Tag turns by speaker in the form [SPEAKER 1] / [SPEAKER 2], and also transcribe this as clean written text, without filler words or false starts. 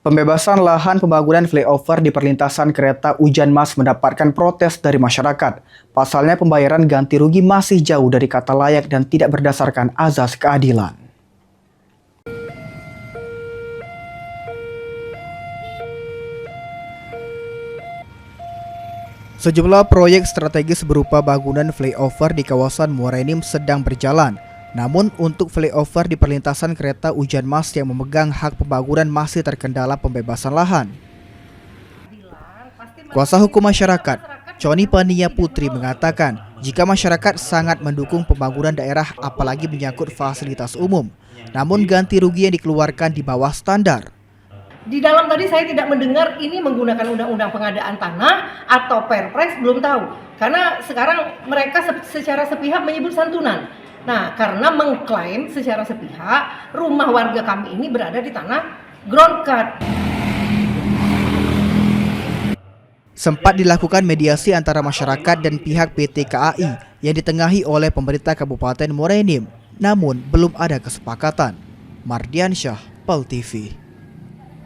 [SPEAKER 1] Pembebasan lahan pembangunan flyover di perlintasan kereta Ujan Mas mendapatkan protes dari masyarakat. Pasalnya pembayaran ganti rugi masih jauh dari kata layak dan tidak berdasarkan azas keadilan. Sejumlah proyek strategis berupa bangunan flyover di kawasan Muara Enim sedang berjalan. Namun untuk flyover di perlintasan kereta Ujan Mas yang memegang hak pembangunan masih terkendala pembebasan lahan. Kuasa hukum masyarakat, Coni Pania Putri mengatakan, jika masyarakat sangat mendukung pembangunan daerah apalagi menyangkut fasilitas umum, namun ganti rugi yang dikeluarkan di bawah standar.
[SPEAKER 2] Di dalam tadi saya tidak mendengar ini menggunakan undang-undang pengadaan tanah atau Perpres, belum tahu. Karena sekarang mereka secara sepihak menyebut santunan. Nah, karena mengklaim secara sepihak rumah warga kami ini berada di tanah ground cut.
[SPEAKER 1] Sempat dilakukan mediasi antara masyarakat dan pihak PT KAI yang ditengahi oleh pemerintah Kabupaten Muara Enim, namun belum ada kesepakatan. Mardiansyah, PAL TV.